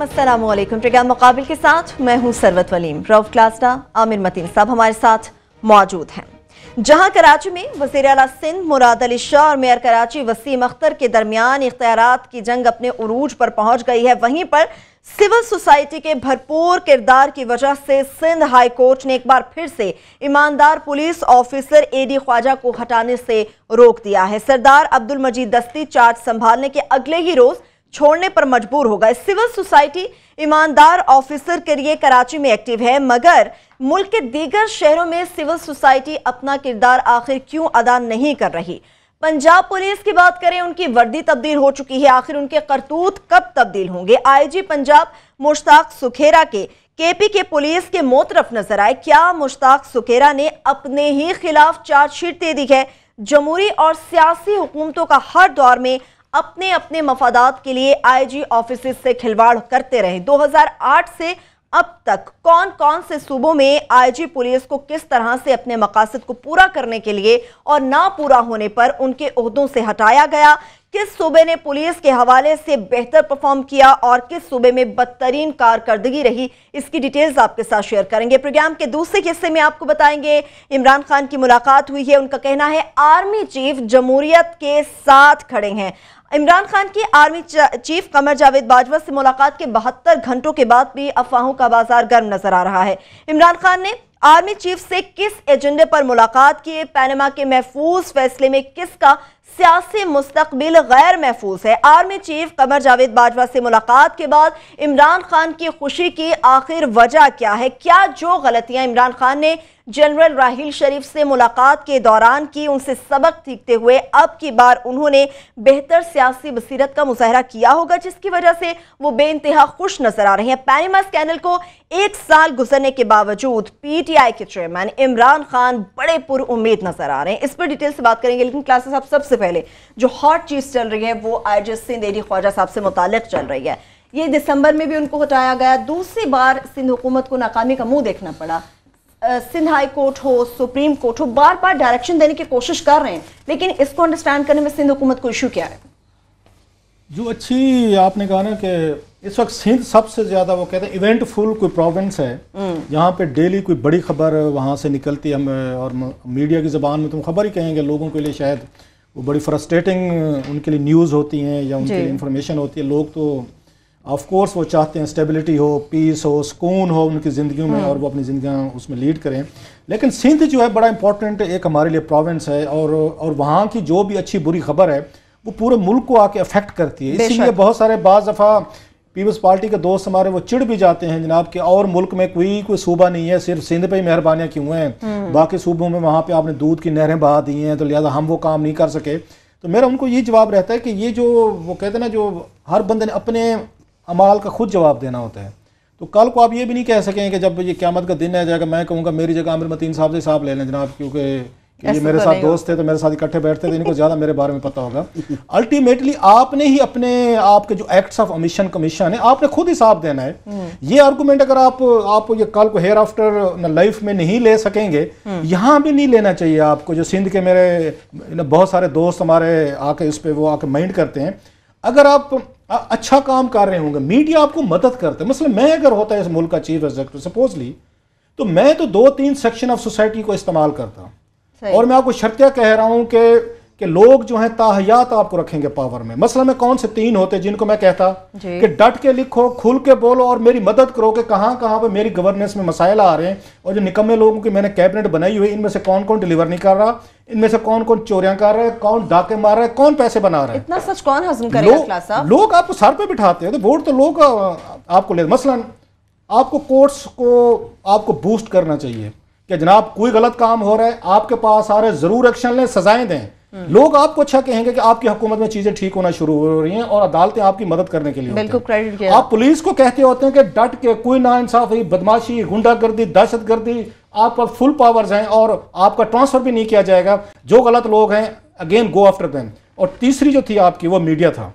अस्सलामुअलैकुम। प्रोग्राम मुकाबिल के साथ मैं हूं सरवत वलीम। रऊफ क्लास्टा, आमिर मतीन साहब हमारे साथ मौजूद हैं। जहां कराची में वज़ीर आला सिंध मुराद अली शाह और मेयर कराची वसीम अख्तर के दरमियान इख्तियारात की जंग अपने उरूज पर पहुंच गई है, वहीं पर सिविल सोसाइटी के भरपूर किरदार की वजह से सिंध हाई कोर्ट ने एक बार फिर से ईमानदार पुलिस ऑफिसर एडी ख्वाजा को हटाने से रोक दिया है। सरदार अब्दुल मजीद दस्ती चार्ज संभालने के अगले ही रोज छोड़ने पर मजबूर हो गए। सिविल सोसाइटी ईमानदार ऑफिसर के लिए कराची में एक्टिव है, मगर मुल्क के दीगर शहरों में सिविल सोसाइटी अपना किरदार आखिर क्यों अदा नहीं कर रही। पंजाब पुलिस की बात करें, उनकी वर्दी तब्दील हो चुकी है, आखिर उनके करतूत कब तब्दील होंगे। आईजी पंजाब मुश्ताक सुखेरा के केपी के पुलिस के मोतरफ नजर आए। क्या मुश्ताक सुखेरा ने अपने ही खिलाफ चार्जशीट दे दी है? जमहूरी और सियासी हुकूमतों का हर दौर में अपने अपने मफादात के लिए आईजी ऑफिस से खिलवाड़ करते रहे। 2008 से अब तक कौन कौन से सूबों में आईजी पुलिस को किस तरह से अपने मकासद को पूरा करने के लिए और ना पूरा होने पर उनके ओहदों से हटाया गया, किस सूबे ने पुलिस के हवाले से बेहतर परफॉर्म किया और किस सूबे में बदतरीन कारकर्दगी रही, इसकी डिटेल्स आपके साथ शेयर करेंगे। प्रोग्राम के दूसरे हिस्से में आपको बताएंगे इमरान खान की मुलाकात हुई है। उनका कहना है आर्मी चीफ जमहूरियत के साथ खड़े हैं। इमरान खान की आर्मी चीफ कमर जावेद बाजवा से मुलाकात के 72 घंटों के बाद भी अफवाहों का बाजार गर्म नजर आ रहा है। इमरान खान ने आर्मी चीफ से किस एजेंडे पर मुलाकात की? पैनामा के महफूज फैसले में किसका सियासी मुस्तकबिल गैर महफूज है? आर्मी चीफ कमर जावेद बाजवा से मुलाकात के बाद इमरान खान की खुशी की आखिर वजह क्या है? क्या जो गलतियां इमरान खान ने जनरल राहील शरीफ से मुलाकात के दौरान की, उनसे सबक सीखते हुए अब की बार उन्होंने बेहतर सियासी बसीरत का मुजाहरा किया होगा, जिसकी वजह से वो बेइंतहा खुश नजर आ रहे हैं। पैनामा स्कैंडल को 1 साल गुजरने के बावजूद पीटीआई के चेयरमैन इमरान खान बड़े पुरउम्मीद नजर आ रहे हैं। इस पर डिटेल से बात करेंगे, लेकिन क्लासेस साहब सबसे पहले जो हॉट चीज चल रही है वो आईजी सिंध एडी ख्वाजा साहब से मुताल्लिक चल रही है। ये दिसंबर में भी उनको हटाया गया, दूसरी बार सिंध हुकूमत को नाकामी का मुंह देखना पड़ा। सिंध हाई कोर्ट हो, सुप्रीम कोर्ट हो, बार बार डायरेक्शन देने की कोशिश कर रहे हैं, लेकिन इसको अंडरस्टैंड करने में सिंध हुकूमत को इशू क्या है? जो अच्छी आपने कहा ना कि इस वक्त सिंध सबसे ज्यादा वो कहते हैं इवेंटफुल कोई प्रोविंस है, जहाँ पे डेली कोई बड़ी खबर वहाँ से निकलती है। और मीडिया की ज़बान में तुम खबर ही कहेंगे, लोगों के लिए शायद वो बड़ी फ्रस्ट्रेटिंग उनके लिए न्यूज़ होती हैं या उनके लिए इंफॉर्मेशन होती है। लोग तो ऑफ कोर्स वो चाहते हैं स्टेबिलिटी हो, पीस हो, सुकून हो उनकी ज़िंदगियों में और वो अपनी ज़िंदगियाँ उसमें लीड करें। लेकिन सिंध जो है बड़ा इंपॉर्टेंट एक हमारे लिए प्रोविंस है, और वहाँ की जो भी अच्छी बुरी खबर है वो पूरे मुल्क को आके अफेक्ट करती है। इसीलिए बहुत सारे बाज़ दफ़ा पीपल्स पार्टी के दोस्त हमारे वो चिढ़ भी जाते हैं जनाब कि और मुल्क में कोई सूबा नहीं है, सिर्फ सिंध पे ही मेहरबानियाँ क्यों हैं, बाकी सूबों में वहाँ पे आपने दूध की नहरें बहा दी हैं तो लिहाजा हम वो काम नहीं कर सके। तो मेरा उनको ये जवाब रहता है कि ये जो वो कहते हैं ना, जो हर बंदे ने अपने अमाल का खुद जवाब देना होता है। तो कल को आप ये भी नहीं कह सकें कि जब ये क़यामत का दिन आ जाएगा मैं कहूँगा मेरी जगह आमिर मतीन साहब से हिसाब ले लें जनाब, क्योंकि ये मेरे साथ दोस्त थे तो मेरे साथ इकट्ठे बैठते थे, इनको ज़्यादा मेरे बारे में पता होगा। अल्टीमेटली आपने ही अपने आपके जो एक्ट्स ऑफ ओमिशन कमीशन है आपने खुद हिसाब देना है। ये आर्गूमेंट अगर आप ये कल को हेयर आफ्टर लाइफ में नहीं ले सकेंगे, यहाँ भी नहीं लेना चाहिए आपको। जो सिंध के मेरे बहुत सारे दोस्त हमारे आके इस पे वो आके माइंड करते हैं, अगर आप अच्छा काम कर रहे होंगे मीडिया आपको मदद करते हैं। मतलब मैं अगर होता है इस मुल्क का चीफ एग्जीक्यूटिव सपोजली, तो मैं तो 2-3 सेक्शन ऑफ सोसाइटी को इस्तेमाल करता हूँ। और मैं आपको शर्तिया कह रहा हूं कि लोग जो हैं ताहयात आपको रखेंगे पावर में। मसला में कौन से 3 होते जिनको मैं कहता कि डट के लिखो, खुल के बोलो और मेरी मदद करो कि कहां कहां पे मेरी गवर्नेंस में मसाइल आ रहे हैं, और जो निकम्मे लोगों की मैंने कैबिनेट बनाई हुई इनमें से कौन कौन डिलीवर नहीं कर रहा, इनमें से कौन कौन चोरियां कर रहा है, कौन डाके मार रहा है, कौन पैसे बना रहा है। इतना सच कौन हजम करेगा? लोग आपको सर पे बिठाते हैं, तो वोट तो लोग आपको ले। मसलन आपको कोर्ट्स को आपको बूस्ट करना चाहिए कि जनाब कोई गलत काम हो रहा है आपके पास आ रहे हैं, जरूर एक्शन लें, सजाएं दें। लोग आपको अच्छा कहेंगे कि आपकी हुकूमत में चीजें ठीक होना शुरू हो रही हैं और अदालतें आपकी मदद करने के लिए बिल्कुल क्रेडिट किया। आप पुलिस को कहते होते हैं कि डट के कोई नाइंसाफी, बदमाशी, गुंडागर्दी, दहशतगर्दी, आप पर फुल पावर्स हैं और आपका ट्रांसफर भी नहीं किया जाएगा। जो गलत लोग हैं अगेन गो आफ्टर देम। और तीसरी जो थी आपकी वो मीडिया था।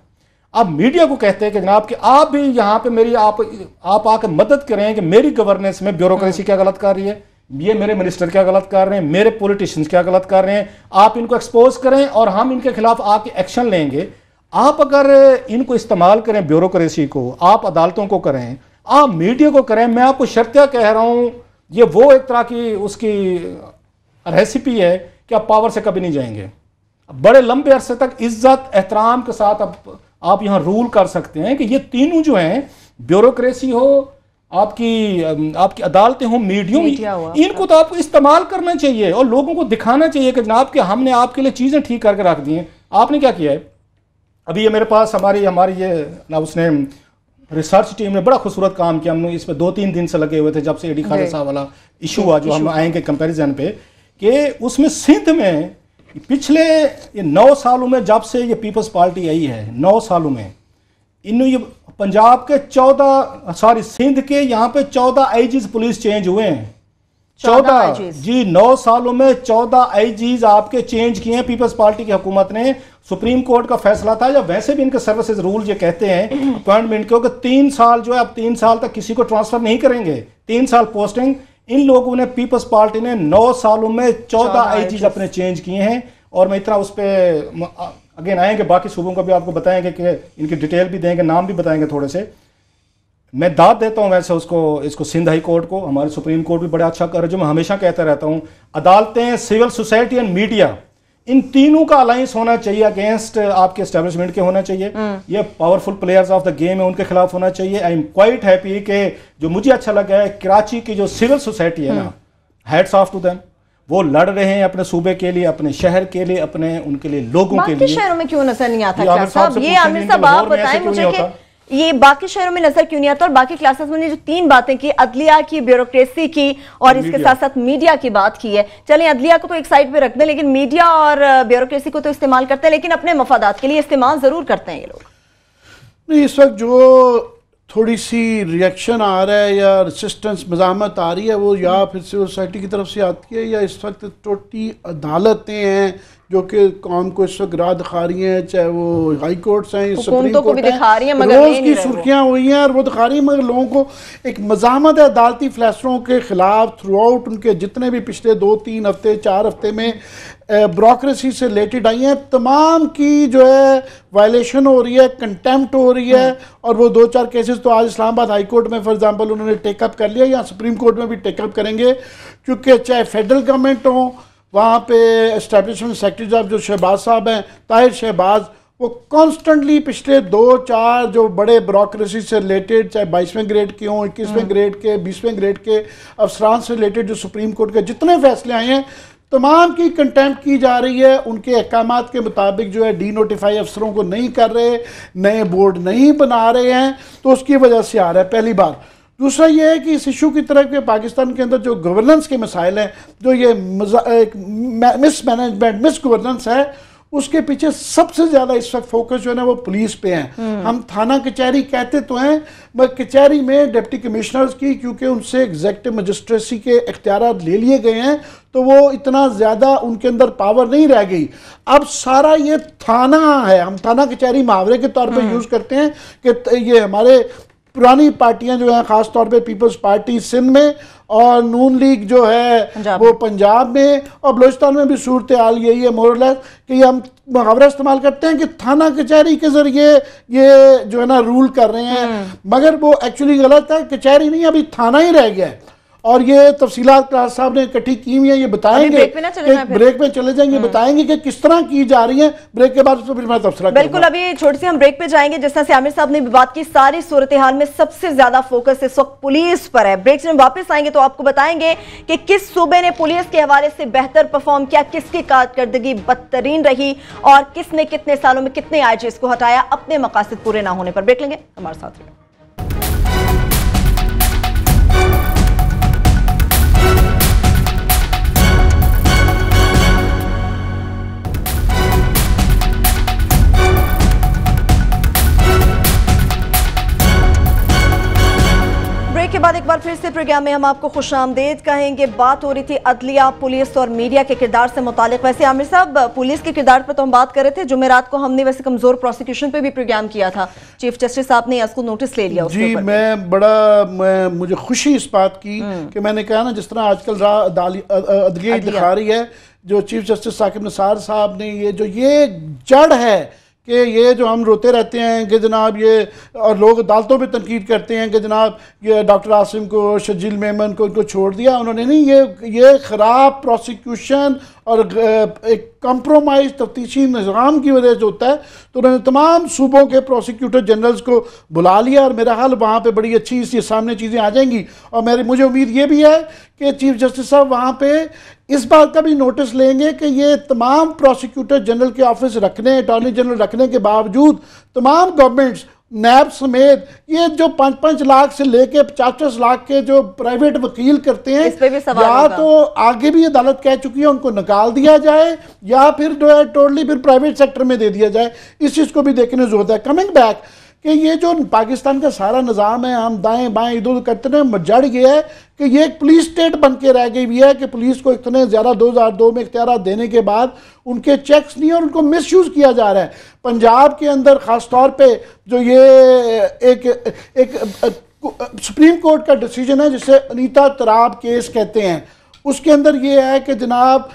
अब मीडिया को कहते हैं कि जनाब कि आप भी यहाँ पे मेरी आप आकर मदद करें कि मेरी गवर्नेंस में ब्यूरोक्रेसी क्या गलत कर रही है, ये मेरे मिनिस्टर क्या गलत कर रहे हैं, मेरे पॉलिटिशियंस क्या गलत कर रहे हैं, आप इनको एक्सपोज करें और हम इनके खिलाफ आके एक्शन लेंगे। आप अगर इनको इस्तेमाल करें, ब्यूरोक्रेसी को, आप अदालतों को करें, आप मीडिया को करें, मैं आपको शर्तिया कह रहा हूं, ये वो एक तरह की उसकी रेसिपी है कि आप पावर से कभी नहीं जाएंगे। बड़े लंबे अरसे तक इज्जत एहतराम के साथ आप यहां रूल कर सकते हैं कि ये तीनों जो हैं, ब्यूरोक्रेसी हो, आपकी अदालतें हो, मीडिया हो, इनको तो आपको इस्तेमाल करना चाहिए और लोगों को दिखाना चाहिए कि जनाब कि हमने आपके लिए चीजें ठीक करके रख दी हैं। आपने क्या किया है? अभी ये मेरे पास हमारी ये ना उसने रिसर्च टीम ने बड़ा खूबसूरत काम किया। हमने इस पर 2-3 दिन से लगे हुए थे जब से एडी खालिद साहब वाला इशू हुआ, जो हम आएंगे कंपैरिजन पे, कि उसमें सिंध में पिछले 9 सालों में, जब से ये पीपल्स पार्टी आई है, 9 सालों में इन्होंने ये पंजाब के सिंध के यहाँ पे 14 आईजीज पुलिस चेंज हुए हैं। 14 जी, 9 सालों में 14 आईजीज आपके चेंज किए हैं पीपल्स पार्टी की हुकूमत ने। सुप्रीम कोर्ट का फैसला था, या वैसे भी इनके सर्विसेज रूल ये कहते हैं अपॉइंटमेंट के, 3 साल जो है, अब 3 साल तक किसी को ट्रांसफर नहीं करेंगे, 3 साल पोस्टिंग। इन लोगों ने, पीपल्स पार्टी ने 9 सालों में 14 आईजीज अपने चेंज किए हैं। और मैं इतना उस पर अगेन आएंगे, बाकी सूबों का भी आपको बताएंगे कि इनकी डिटेल भी देंगे, नाम भी बताएंगे थोड़े से। मैं दाद देता हूं वैसे इसको सिंध हाई कोर्ट को, हमारे सुप्रीम कोर्ट भी बड़ा अच्छा कर, जो मैं हमेशा कहता रहता हूं, अदालतें, सिविल सोसाइटी एंड मीडिया, इन तीनों का अलायंस होना चाहिए अगेंस्ट आपके एस्टेब्लिशमेंट के होना चाहिए। ये powerful players of the game है, उनके खिलाफ होना चाहिए। आई एम क्वाइट हैप्पी कि जो मुझे अच्छा लगा है, कराची की जो सिविल सोसाइटी है ना, हैट्स ऑफ टू देम, वो लड़ रहे हैं अपने सूबे के लिए, अपने शहर के लिए, अपने उनके लिए, लोगों के लिए। शहरों में क्यों नजर नहीं आता? ये आमिर साहब आप बताएं मुझे कि ये बाकी शहरों में नजर क्यों नहीं आता? और बाकी क्लासेस में जो 3 बातें की, अदलिया की, ब्यूरोक्रेसी की और इसके साथ साथ मीडिया की बात की है। चलें, अदलिया को तो एक साइड पे रख दें, लेकिन मीडिया और ब्यूरोक्रेसी को तो इस्तेमाल करते हैं, लेकिन अपने मफादात के लिए इस्तेमाल जरूर करते हैं ये लोग। नहीं, इस वक्त जो थोड़ी सी रिएक्शन आ रहा है या रेसिस्टेंस, मज़ाहमत आ रही है, वो या फिर सिविल सोसाइटी की तरफ से आती है, या इस वक्त टोटी अदालतें हैं जो कि कौम को इस वक्त राह दिखा रही हैं, चाहे वो हाई कोर्ट्स हैं, सुप्रीम कोर्ट है, रोज़ की सुर्खियाँ हुई हैं और वो दिखा रही हैं, मगर लोगों को एक मज़ाहमत है अदालती फैसलों के खिलाफ थ्रू आउट। उनके जितने भी पिछले 2-3 हफ्ते 4 हफ्ते में ब्यूरोक्रेसी से रिलेटेड आई हैं, तमाम की जो है वायलेशन हो रही है, कंटेम्प्ट हो रही है। और वो 2-4 केसेस तो आज इस्लामाबाद हाई कोर्ट में फॉर एग्जांपल उन्होंने टेकअप कर लिया, या सुप्रीम कोर्ट में भी टेकअप करेंगे, क्योंकि चाहे फेडरल गवर्नमेंट हो, वहाँ पे एस्टेब्लिशमेंट सेक्रेटरी साहब जो शहबाज साहब हैं, ताहिर शहबाज, वो कॉन्स्टेंटली पिछले 2-4 जो बड़े ब्यूरोक्रेसी से रिलेटेड, चाहे 22वें ग्रेड के हों, 21वें ग्रेड के, 20वें ग्रेड के अफसरान से रिलेटेड जो सुप्रीम कोर्ट के जितने फैसले आए हैं, तमाम की कंटेम्प्ट की जा रही है। उनके अहकामात के मुताबिक जो है डी नोटिफाई अफसरों को नहीं कर रहे, नए बोर्ड नहीं बना रहे हैं, तो उसकी वजह से आ रहा है, पहली बार। दूसरा ये है कि इस इशू की तरफ के पाकिस्तान के अंदर जो गवर्नेंस के मसाइल हैं, जो ये मिसमैनेजमेंट, मिस गवर्नेंस है, उसके पीछे सबसे ज़्यादा इस वक्त फोकस जो है ना वो पुलिस पे है। हम थाना कचहरी कहते तो हैं, मगर कचहरी में डिप्टी कमिश्नर्स की, क्योंकि उनसे एग्जेक्टिव मजिस्ट्रेसी के इख्तियारात ले लिए गए हैं, तो वो इतना ज़्यादा उनके अंदर पावर नहीं रह गई। अब सारा ये थाना है, हम थाना कचहरी मुहावरे के तौर पर यूज़ करते हैं कि ये हमारे पुरानी पार्टियां जो हैं, ख़ास तौर पे पीपल्स पार्टी सिंध में और नून लीग जो है वो पंजाब में, और बलोचिस्तान में भी सूरत हाल यही है मोरलेस, कि हम मुहावरा इस्तेमाल करते हैं कि थाना कचहरी के ज़रिए ये जो है ना रूल कर रहे हैं, मगर वो एक्चुअली गलत है। कचहरी नहीं, अभी थाना ही रह गया है। और ये तफसीलात क्लास साहब ने इकट्ठी की हुई है, ये बताएंगे, ब्रेक में चले जाएंगे, बताएंगे कि किस तरह की जा रही है। ब्रेक के बाद फिर मैं तफसीलात बिल्कुल, अभी छोटी सी हम ब्रेक पे जाएंगे। जिस तरह से आमिर साहब ने भी बात की, सारी सूरत हाल में सबसे ज्यादा फोकस इस वक्त पुलिस पर है। ब्रेक से वापस आएंगे तो आपको बताएंगे कि किस सूबे ने पुलिस के हवाले से बेहतर परफॉर्म किया, किसकी कारकर्दगी बदतरीन रही और किसने कितने सालों में कितने आईजीएस को हटाया अपने मकासद पूरे ना होने पर। ब्रेक लेंगे, हमारे साथ रहिए। के बाद एक बार फिर से प्रोग्राम में हम आपको खुशामदीद कहेंगे। बात हो रही थी अदलिया, पुलिस और मीडिया के किरदार से मुतालिक। वैसे आमिर साहब, पुलिस के किरदार पर तो हम बात कर रहे थे, जुमेरात को हमने वैसे कमजोर प्रोसिक्यूशन पे भी प्रोग्राम किया था, चीफ जस्टिस साहब ने इसको नोटिस ले लिया जी। मुझे खुशी इस बात की कि मैंने कहा ना, जिस तरह आजकल अदलिया दिखा रही है, जो चीफ जस्टिस साकिब निसार साहब ने ये जड़ है कि ये जो हम रोते रहते हैं कि जनाब ये, और लोग अदालतों पे तनकीद करते हैं कि जनाब ये डॉक्टर आसिम को, शजील मेमन को इनको छोड़ दिया उन्होंने, नहीं, ये ख़राब प्रोसिक्यूशन और एक कॉम्प्रोमाइज तफ्तीशी निज़ाम की वजह से होता है। तो उन्होंने तमाम सूबों के प्रोसिक्यूटर जनरल्स को बुला लिया और मेरा हाल वहाँ पे बड़ी अच्छी इसके सामने चीज़ें आ जाएंगी। और मुझे उम्मीद ये भी है कि चीफ जस्टिस साहब वहाँ पे इस बात का भी नोटिस लेंगे कि ये तमाम प्रोसिक्यूटर जनरल के ऑफिस रखने, अटॉर्नी जनरल रखने के बावजूद तमाम गवर्नमेंट्स नैब समेत ये जो 5-5 लाख से लेके 50 लाख के जो प्राइवेट वकील करते हैं, या तो आगे भी अदालत कह चुकी है उनको निकाल दिया जाए या फिर जो है टोटली फिर प्राइवेट सेक्टर में दे दिया जाए। इस चीज़ को भी देखने की जरूरत है। कमिंग बैक कि ये जो पाकिस्तान का सारा निज़ाम है, हम दाएं बाएं इधर उधर करते हैं, जड़ ये है कि ये एक पुलिस स्टेट बन के रह गई हुई है कि पुलिस को इतने ज़्यादा 2002 में इख्तियार देने के बाद उनके चेक्स नहीं और उनको मिसयूज़ किया जा रहा है। पंजाब के अंदर ख़ास तौर पे जो ये एक सुप्रीम कोर्ट का डिसीजन है जिसे अनीता तराब केस कहते हैं, उसके अंदर ये है कि जनाब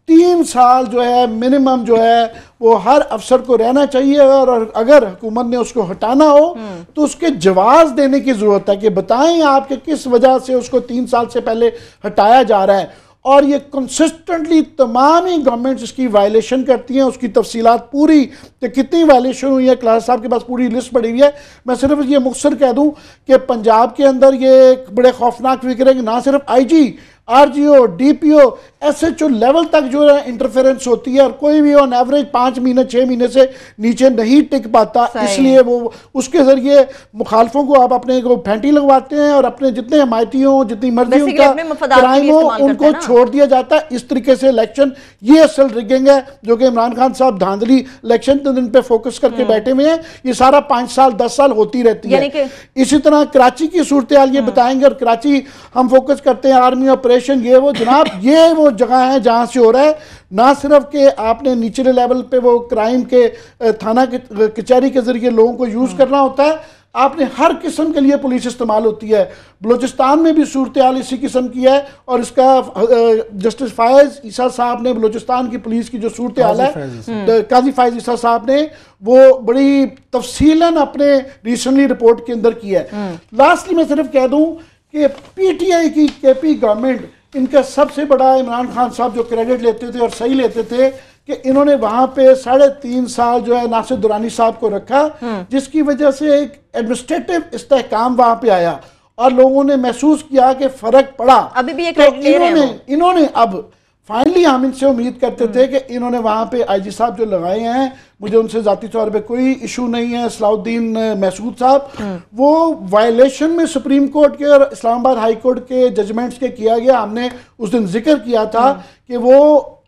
3 साल जो है मिनिमम जो है वो हर अफसर को रहना चाहिए, और अगर हुकूमत ने उसको हटाना हो तो उसके जवाब देने की जरूरत है कि बताएं आप कि किस वजह से उसको 3 साल से पहले हटाया जा रहा है। और ये कंसिस्टेंटली तमाम ही गवर्नमेंट्स इसकी वायलेशन करती हैं। उसकी तफसीलात पूरी कि कितनी वायलेशन हुई है, क्लास साहब के पास पूरी लिस्ट पड़ी हुई है। मैं सिर्फ ये मुख्तसर कह दूं कि पंजाब के अंदर ये एक बड़े खौफनाक फिक्र है कि ना सिर्फ IG, RGO, DPO, SHO level तक जो है इंटरफेरेंस होती है और कोई भी ऑन एवरेज 5 महीने 6 महीने से नीचे नहीं टिक पाता, इसलिए वो उसके जरिए मुखालफों को आप अपने को फैंटी लगवाते हैं और अपने जितने हमायती हों, जितनी मर्जी उनका क्राइम हो, उनको छोड़ दिया जाता है। इस तरीके से इलेक्शन, ये असल रिगिंग है जो कि इमरान खान साहब धांधली इलेक्शन के दिन पे फोकस करके बैठे हुए हैं। ये सारा 5 साल 10 साल होती रहती है। इसी तरह कराची की सूरत हाल ये बताएंगे, और कराची हम फोकस करते हैं आर्मी ऑपरेशन, ये वो जनाब, ये वो जगह है जहां से हो रहा है। ना सिर्फ कि आपने निचले लेवल पे वो क्राइम के थाना के कचहरी के जरिए लोगों को यूज करना होता है, आपने हर किस्म के लिए पुलिस इस्तेमाल होती है। बलूचिस्तान में भी सूरत हाल इसी किस्म की है, और इसका जस्टिस फायज ईसा साहब ने बलूचिस्तान की पुलिस की जो सूरत हाल है, काजी फायज ईसा साहब ने वो बड़ी तफसीलन अपने रिसेंटली रिपोर्ट के अंदर की है। लास्टली मैं सिर्फ कह दूं कि PTI की KP गवर्नमेंट, इनका सबसे बड़ा इमरान खान साहब जो क्रेडिट लेते थे और सही लेते थे कि इन्होंने वहां पे 3.5 साल जो है नासिर दुरानी साहब को रखा, जिसकी वजह से एक एडमिनिस्ट्रेटिव इस्तेहकाम वहां पे आया और लोगों ने महसूस किया कि फर्क पड़ा। अभी भी एक तो इन्होंने अब फाइनली हम इनसे उम्मीद करते थे कि इन्होंने वहां पे IG साहब जो लगाए हैं, मुझे उनसे जाती तौर पे कोई इशू नहीं है, सलाउद्दीन महसूद साहब, वो वायलेशन में सुप्रीम कोर्ट के और इस्लामाबाद हाई कोर्ट के जजमेंट्स के किया गया। हमने उस दिन जिक्र किया था कि वो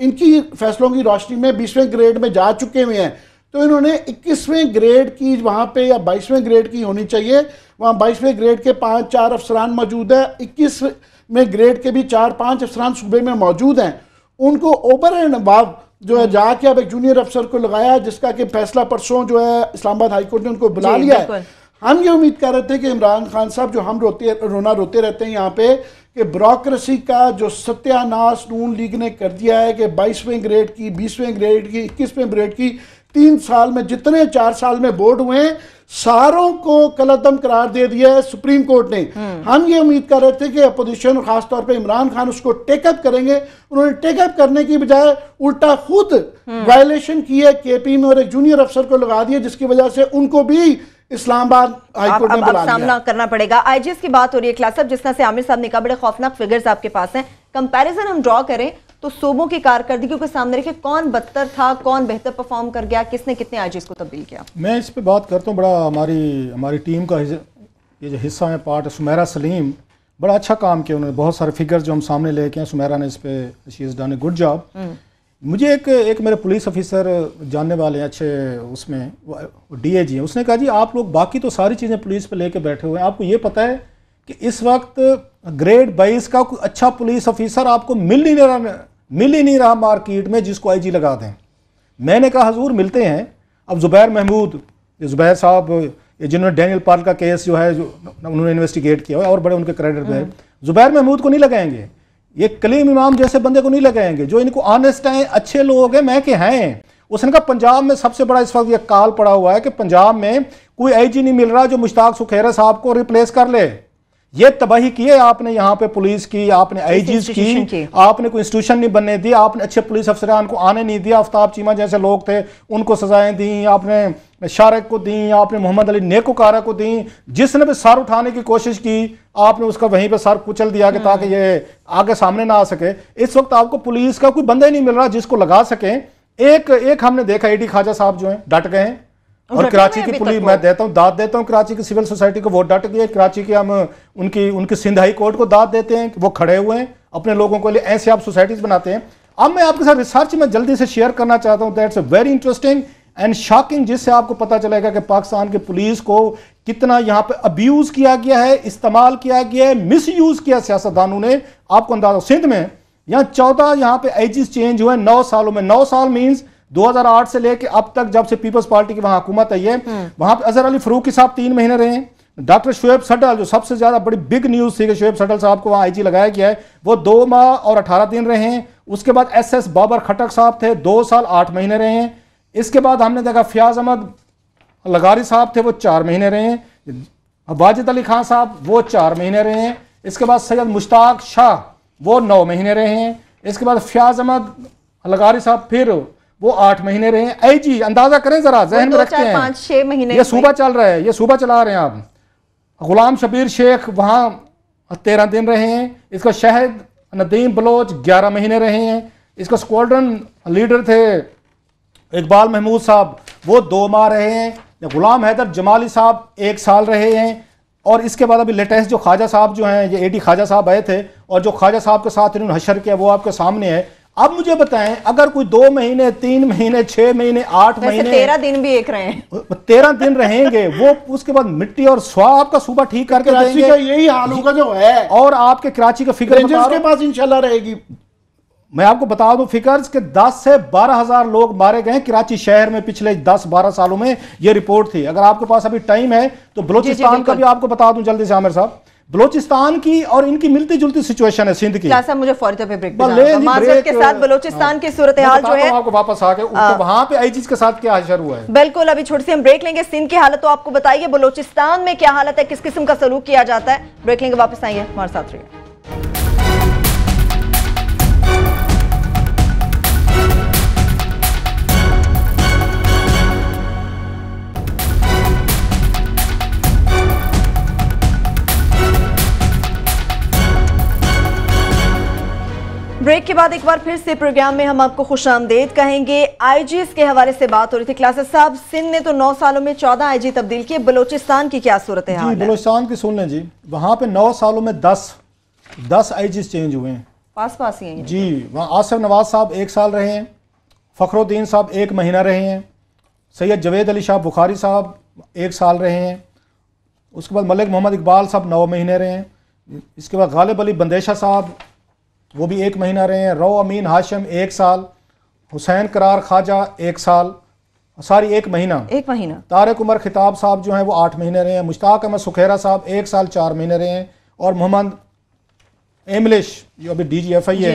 इनकी फैसलों की रोशनी में 20वें ग्रेड में जा चुके हुए हैं। तो इन्होंने 21वें ग्रेड की वहां पे, या 22वें ग्रेड की होनी चाहिए, वहां 22वें ग्रेड के 5-4 अफसरान मौजूद है, 21वें ग्रेड के भी 4-5 अफसरान सूबे में मौजूद हैं। उनको ओवर एंड अबव जो है जाके अब एक जूनियर अफसर को लगाया, जिसका कि फैसला परसों जो है इस्लामाबाद हाई कोर्ट ने उनको बुला लिया है। हम ये उम्मीद कर रहे थे कि इमरान खान साहब, जो हम रोते रहते हैं यहाँ पे कि ब्यूरोक्रेसी का जो सत्यानाश नून लीग ने कर दिया है कि 22वें ग्रेड की, 20वें ग्रेड की, 21वें ग्रेड की 3 साल में जितने 4 साल में बोर्ड हुए हैं सारों को कलअदम करार दे दिया है सुप्रीम कोर्ट ने। हम ये उम्मीद कर रहे थे कि अपोजिशन, खासतौर पे इमरान खान, उसको टेकअप करेंगे। उन्होंने टेकअप करने की बजाय उल्टा खुद वायलेशन की है KP में और एक जूनियर अफसर को लगा दिया, जिसकी वजह से उनको भी इस्लामाबाद हाईकोर्ट ने बुला लिया। सामना करना पड़ेगा। IGS की बात हो रही है क्लास साहब, जिस तरह से आमिर साहब ने कहा, बड़े खौफनाक फिगर्स आपके पास हैं। कंपैरिजन हम ड्रॉ करें तो सूबों की कारकर्दगी को सामने रखे, कौन बदतर था, कौन बेहतर परफॉर्म कर गया, किसने कितने IGS को तब्दील किया? मैं इस पे बात करता हूँ। बड़ा हमारी टीम का ये जो हिस्सा है, पार्ट, सुमेरा सलीम, बड़ा अच्छा काम किया उन्होंने। बहुत सारे फिगर्स जो हम सामने लेके हैं, सुमेरा ने इस पे, she is done a good job. मुझे एक मेरे पुलिस ऑफिसर जानने वाले हैं अच्छे, उसमें DAG हैं, उसने कहा जी आप लोग बाकी तो सारी चीज़ें पुलिस पे लेके बैठे हुए हैं, आपको ये पता है कि इस वक्त ग्रेड 22 का कोई अच्छा पुलिस ऑफिसर आपको मिल ही नहीं रहा मार्केट में जिसको IG लगा दें। मैंने कहा हजूर मिलते हैं। अब जुबैर महमूद, जुबैर साहब जिन्होंने डैनियल पार्ल का केस जो है जो उन्होंने इन्वेस्टिगेट किया है और बड़े उनके क्रेडिट में, जुबैर महमूद को नहीं लगाएंगे, ये कलीम इमाम जैसे बंदे को नहीं लगाएंगे, जो इनको ऑनेस्ट हैं, अच्छे लोग हैं, मैं के हैं, उसने कहा पंजाब में सबसे बड़ा इस वक्त ये काल पड़ा हुआ है कि पंजाब में कोई आईजी नहीं मिल रहा जो मुश्ताक सुखेरा साहब को रिप्लेस कर ले। ये तबाही की है आपने यहाँ पे पुलिस की, आपने आईजीज की, आपने कोई इंस्टीट्यूशन नहीं बनने दी, आपने अच्छे पुलिस अफसरान को आने नहीं दिया, आफ्ताब चीमा जैसे लोग थे उनको सजाएं दी, आपने शारक को दी, आपने मोहम्मद अली नेकोकारा को दी, जिसने भी सर उठाने की कोशिश की आपने उसका वहीं पे सर कुचल दिया कि ताकि ये आगे सामने ना आ सके। इस वक्त आपको पुलिस का कोई बंदा ही नहीं मिल रहा जिसको लगा सके। एक हमने देखा एडी ख्वाजा साहब जो हैं डट गए हैं, और कराची की पुलिस, मैं देता हूं दाद देता हूं कराची की सिविल सोसाइटी को, वो डट गई है। कराची की हम उनकी सिंध हाई कोर्ट को दाद देते हैं कि वो खड़े हुए हैं अपने लोगों के लिए। ऐसे आप सोसाइटीज बनाते हैं। अब मैं आपके साथ रिसर्च में जल्दी से शेयर करना चाहता हूं, that's very interesting and shocking, जिससे आपको पता चलेगा कि पाकिस्तान की पुलिस को कितना यहां पे अब्यूज किया गया है, इस्तेमाल किया गया है, मिस यूज किया सियासतदानों ने। आपको अंदाजा, सिंध में यहाँ 14 यहाँ पे आईजीज चेंज हुए 9 सालों में। 9 साल मीन्स 2008 से लेके अब तक, जब से पीपल्स पार्टी की वहां हुकूमत आई है। वहां पे अजहर अली फरूकी साहब 3 महीने रहे हैं। डॉक्टर शुएब सडल, जो सबसे ज्यादा बड़ी बिग न्यूज थी कि शुएब सडल साहब को वहां आईजी लगाया गया है, वो 2 माह और 18 दिन रहे हैं। उसके बाद SS बाबर खटक साहब थे, 2 साल 8 महीने रहे हैं। इसके बाद हमने देखा फयाज अहमद लगारी साहब थे, वो 4 महीने रहे हैं। वाजिद अली खान साहब वो 4 महीने रहे हैं। इसके बाद सैयद मुश्ताक शाह वो 9 महीने रहे हैं। इसके बाद फयाज अहमद लगारी साहब फिर वो 8 महीने रहे हैं। आईजी अंदाजा करें जरा, जहन में रखते हैं 5-6 महीने ये सूबा चल रहा है, ये सूबा चला रहे हैं आप। गुलाम शबीर शेख वहां 13 दिन रहे हैं। इसका शहद नदीम बलोच 11 महीने रहे हैं। इसका स्क्वाड्रन लीडर थे इकबाल महमूद साहब, वो 2 माह रहे हैं। गुलाम हैदर जमाली साहब 1 साल रहे हैं। और इसके बाद अभी लेटेस्ट जो ख्वाजा साहब जो हैं, ये एडी ख्वाजा साहब आए थे, और जो ख्वाजा साहब के साथ इन्होंने हशर किया वो आपके सामने है। अब मुझे बताएं, अगर कोई 2 महीने 3 महीने 6 महीने 8 महीने 13 दिन भी एक रहे हैं, 13 दिन रहेंगे, वो उसके बाद मिट्टी और स्वाह आपका सूबा ठीक करके देंगे। का यही हाल होगा जो है। और आपके कराची का फिगर के पास इंशाल्लाह रहेगी। मैं आपको बता दूं फिगर्स के 10 से 12 हजार लोग मारे गए कराची शहर में पिछले 10-12 सालों में। ये रिपोर्ट थी। अगर आपके पास अभी टाइम है तो बलोचिस्तान का भी आपको बता दूं जल्दी से आमिर साहब। बलोचिस्तान की और इनकी मिलती जुलती सिचुएशन है सिंध की। साहब मुझे फौरी तौर पे ब्रेक माजरत के साथ बलोचिस्तान की सूरत हाल जो है आपको वापस आके वहां पे आईजीज के साथ क्या हशर हुआ है। बिल्कुल, अभी छोटी सी हम ब्रेक लेंगे। सिंध की हालत तो आपको बताइए, बलोचिस्तान में क्या हालत है, किस किस्म का सलूक किया जाता है। ब्रेक लेंगे, वापस आइए हमारे साथ रहिए। ब्रेक के बाद एक बार फिर से प्रोग्राम में हम आपको खुशामदीद कहेंगे। आईजीज के हवाले से बात हो रही थी। क्लासेस साहब, सिंध ने तो 9 सालों में 14 आईजी तब्दील किए, बलोचिस्तान की क्या सूरत है? बलोचिस्तान की सुन लें जी, वहां पे 9 सालों में 10 आईजीज चेंज हुए हैं। पास ही हैं जी। वहाँ आसिफ नवाज साहब 1 साल रहे हैं, फखरुद्दीन साहब 1 महीना रहे हैं, सैयद जवेद अली शाह बुखारी साहब 1 साल रहे हैं। उसके बाद मलिक मोहम्मद इकबाल साहब 9 महीने रहे हैं। इसके बाद गालिब अली बंदेशा साहब वो भी 1 महीना रहे हैं। रो अमीन हाशिम 1 साल, हुसैन करार ख्वाजा 1 साल, सारी 1 महीना। तारिक उमर खिताब साहब जो हैं वो 8 महीने रहे हैं। मुश्ताक अहमद सुखेरा साहब 1 साल 4 महीने रहे हैं। और मोहम्मद एमलिश जो अभी DGFI है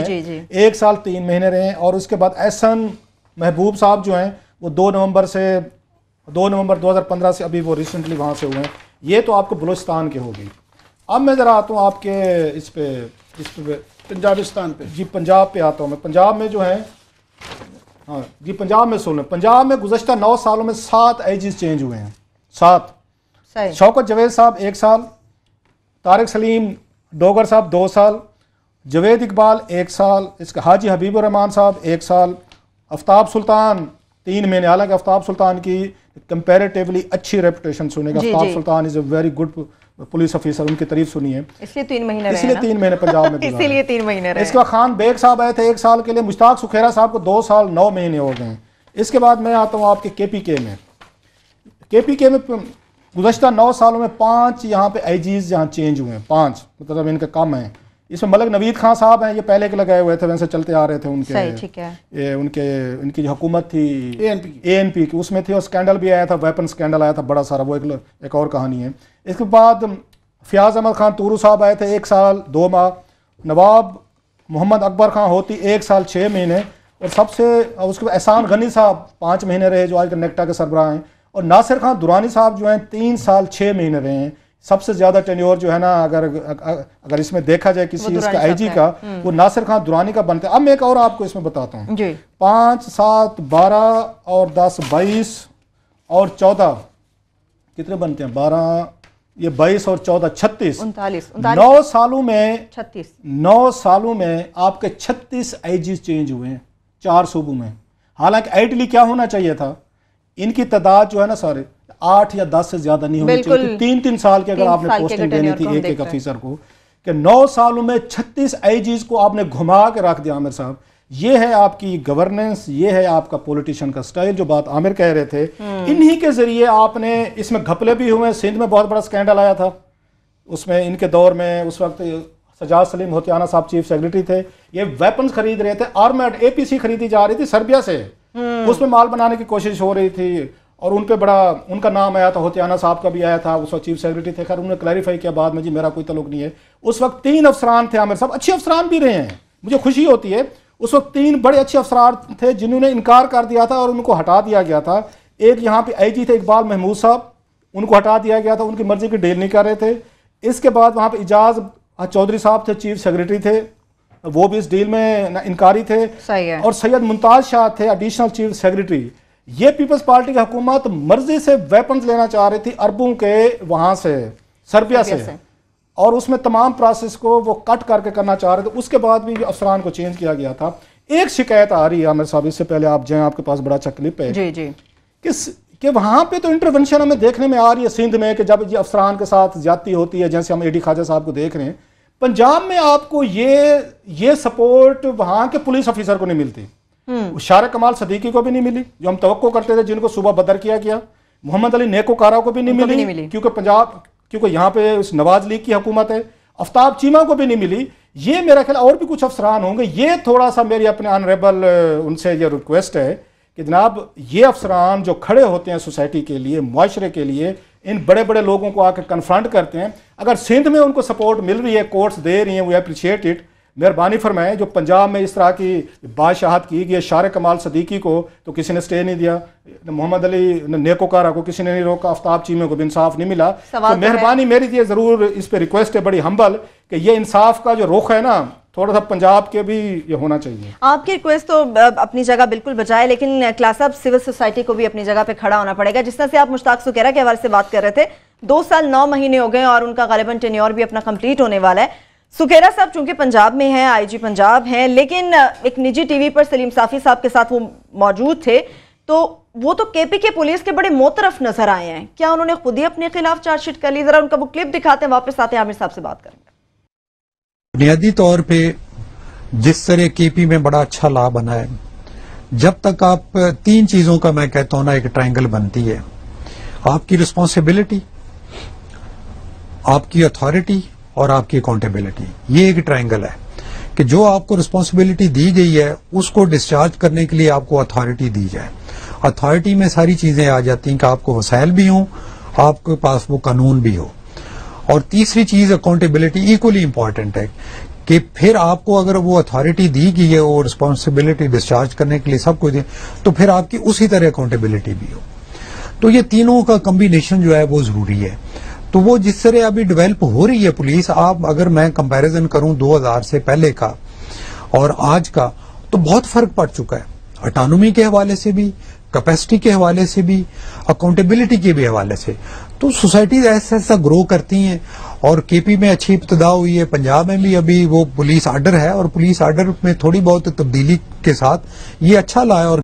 1 साल 3 महीने रहे हैं। और उसके बाद एहसन महबूब साहब जो हैं वो 2 नवंबर 2015 से अभी वो रिसेंटली वहाँ से हुए हैं। ये तो आपको बलूचिस्तान के होगी। अब मैं ज़रा आता हूँ आपके इस पे पंजाबिस्तान पे। जी, पंजाब पे आता हूँ मैं। पंजाब में जो है, हाँ जी, पंजाब में सुन लें। पंजाब में गुज़श्ता 9 सालों में 7 आईजीज चेंज हुए हैं। 7। शौकत जवेद साहब 1 साल, तारिक सलीम डोगर साहब 2 साल, जवेद इकबाल 1 साल, इसका हाजी हबीबुर रहमान साहब 1 साल, आफ्ताब सुल्तान 3 महीने। हालांकि आफ्ताब सुल्तान की कंपैरेटिवली अच्छी रेपुटेशन सुनेगा। Aftab Sultan is a very good police officer, उनकी तारीफ सुनी है, इसलिए 3 महीने पंजाब में इसीलिए 3 महीने रहे। इसके बाद खान बेग साहब आए थे 1 साल के लिए। मुश्ताक सुखेरा साहब को 2 साल 9 महीने हो गए हैं। इसके बाद मैं आता हूँ आपके KPK में। KPK में गुज़श्ता 9 सालों में 5 यहाँ पे आईजीज यहाँ चेंज हुए हैं। 5 मतलब इनका कम है। इसमें मलिक नवीद खान साहब हैं, ये पहले के लगाए हुए थे, वैसे चलते आ रहे थे उनके। सही, ठीक है। ये उनकी जो हुकूमत थी ANP की, उसमें थी। और स्कैंडल भी आया था, वेपन स्कैंडल आया था बड़ा सारा, वो एक और कहानी है। इसके बाद फयाज अहमद खान तूरू साहब आए थे 1 साल 2 माह। नवाब मोहम्मद अकबर खान होती 1 साल 6 महीने। और सबसे उसके बाद एहसान गनी साहब 5 महीने रहे जो आजकल नेक्टा के सरबराह हैं, और नासिर खान दुरानी साहब जो हैं 3 साल 6 महीने रहे हैं। सबसे ज्यादा टेन्योर जो है ना अगर इसमें देखा जाए किसी इसका आईजी का, वो नासिर खान दुरानी का बनता है। अब मैं एक और आपको इसमें बताता हूँ, 5, 7, 12 और 10, 22 और 14 कितने बनते हैं? 12, ये 22 और 14 36, 9 सालों में 9 सालों में आपके 36 आईजी चेंज हुए हैं 4 सूबों में। हालांकि आइडियली क्या होना चाहिए था, इनकी तादाद जो है ना सारे 8 या 10 से ज्यादा नहीं होनी चाहिए। 3-3 साल की अगर आपने पोस्टिंग देनी थी एक एक अफीसर को, कि 9 सालों में 36 आईजीज को आपने घुमा के रख दिया। आमिर साहब, ये है आपकी गवर्नेंस, ये है आपका पॉलिटिशियन का स्टाइल। जो बात आमिर कह रहे थे, इन्हीं के जरिए आपने इसमें घपले भी हुए। सिंध में बहुत बड़ा स्कैंडल आया था, उसमें इनके दौर में उस वक्त सजाद सलीम होतियाना साहब चीफ सेक्रेटरी थे, ये वेपन्स खरीद रहे थे, आर्मर्ड एपीसी खरीदी जा रही थी सर्बिया से, उसमें माल बनाने की कोशिश हो रही थी, और उन पे बड़ा उनका नाम आया था, होतियाना साहब का भी आया था, उस वक्त चीफ सेक्रेटरी थे। खैर उन्होंने क्लैरिफाई किया बाद में, जी मेरा कोई तल्लुक नहीं है। उस वक्त 3 अफसरान थे आमिर साहब, अच्छे अफसरान भी रहे हैं, मुझे खुशी होती है। उस वक्त 3 बड़े अच्छे अफसरान थे जिन्होंने इनकार कर दिया था और उनको हटा दिया गया था। एक यहाँ पे आईजी थे इकबाल महमूद साहब, उनको हटा दिया गया था, उनकी मर्जी की डील नहीं कर रहे थे। इसके बाद वहाँ पे इजाज चौधरी साहब थे, चीफ सेक्रेटरी थे, वो भी इस डील में इनकारी थे। सही है। और सैयद मुमताज शाह थे एडिशनल चीफ सेक्रेटरी। ये पीपल्स पार्टी की हुकूमत मर्जी से वेपन्स लेना चाह रही थी अरबों के वहां से, सर्बिया से, और उसमें तमाम प्रोसेस को वो कट करके करना चाह रहे थे। उसके बाद भी अफसरान को चेंज किया गया था। एक शिकायत आ रही है आमिर साहब, इससे पहले आप जाएं, आपके पास बड़ा अच्छा क्लिप है जी जी, कि वहां पे तो इंटरवेंशन हमें देखने में आ रही है सिंध में, कि जब ये अफसरान के साथ ज्यादती होती है, जैसे हम एडी ख्वाजा साहब को देख रहे हैं। पंजाब में आपको ये सपोर्ट वहां के पुलिस ऑफिसर को नहीं मिलती, शार कमाल सदीकी को भी नहीं मिली जो हम तवक्को करते थे, जिनको सुबह बदर किया गया, मोहम्मद अली नेकोकारा को भी नहीं मिली, क्योंकि यहाँ पे नवाज लीग की हुकूमत है। आफ्ताब चीमा को भी नहीं मिली। ये मेरा ख्याल और भी कुछ अफसरान होंगे। ये थोड़ा सा मेरी अपने ऑनरेबल उनसे ये रिक्वेस्ट है कि जनाब ये अफसरान जो खड़े होते हैं सोसाइटी के लिए, मुआशरे के लिए, इन बड़े बड़े लोगों को आकर कन्फ्रंट करते हैं। अगर सिंध में उनको सपोर्ट मिल रही है, कोर्ट्स दे रही हैं, वी अप्रिशिएट इट। मेहरबानी फरमाएं। जो पंजाब में इस तरह की बादशाहत की गई, शार कमाल सदीकी को तो किसी ने स्टे नहीं दिया, मोहम्मद अली नेकोकारा को किसी ने नहीं रोका, आफ्ताब चीमे को भी इंसाफ नहीं मिला। तो मेहरबानी मेरी ये जरूर इस पे रिक्वेस्ट है बड़ी हम्बल कि ये इंसाफ का जो रुख है ना, थोड़ा सा पंजाब के भी ये होना चाहिए। आपकी रिक्वेस्ट तो अपनी जगह बिल्कुल बजाए, लेकिन क्लास ऑफ सिविल सोसाइटी को भी अपनी जगह पे खड़ा होना पड़ेगा। जिस तरह से आप मुश्ताक सुकैरा के हवाले से बात कर रहे थे, 2 साल 9 महीने हो गए और उनका गालिबन टेन्योर भी अपना कंप्लीट होने वाला है। सुकैरा साहब चूंकि पंजाब में हैं, आईजी पंजाब हैं, लेकिन एक निजी टीवी पर सलीम साफी साहब के साथ वो मौजूद थे, तो वो तो केपी के पुलिस के बड़े मोतरफ नजर आए हैं। क्या उन्होंने खुद ही अपने खिलाफ चार्जशीट कर ली? जरा उनका वो क्लिप दिखाते हैं, वापस आते हैं, आमिर साहब से बात करेंगे। बुनियादी तौर पे जिस तरह केपी में बड़ा अच्छा लॉ बना है, जब तक आप 3 चीजों का मैं कहता हूं ना एक ट्रायंगल बनती है, आपकी रिस्पॉन्सिबिलिटी, आपकी अथॉरिटी और आपकी अकाउंटेबिलिटी। ये एक ट्रायंगल है कि जो आपको रिस्पॉन्सिबिलिटी दी गई है उसको डिस्चार्ज करने के लिए आपको अथॉरिटी दी जाए। अथॉरिटी में सारी चीजें आ जाती हैं कि आपको वसाइल भी हों, आपके पास वो कानून भी हो। और तीसरी चीज अकाउंटेबिलिटी इक्वली इंपॉर्टेंट है कि फिर आपको अगर वो अथॉरिटी दी गई है और रिस्पॉन्सिबिलिटी डिस्चार्ज करने के लिए सब कुछ है, तो फिर आपकी उसी तरह अकाउंटेबिलिटी भी हो। तो ये तीनों का कॉम्बिनेशन जो है वो जरूरी है। तो वो जिस तरह अभी डेवलप हो रही है पुलिस, आप अगर मैं कंपैरिजन करूं 2000 से पहले का और आज का, तो बहुत फर्क पड़ चुका है। ऑटोनॉमी के हवाले से भी, कैपेसिटी के हवाले से भी, अकाउंटेबिलिटी के भी हवाले से। तो सोसाइटीज ऐसा ऐसा ग्रो करती हैं और केपी में अच्छी इब्तदा हुई है, पंजाब में भी अभी वो पुलिस आर्डर है और पुलिस आर्डर में थोड़ी बहुत तब्दीली के साथ ये अच्छा लाया। और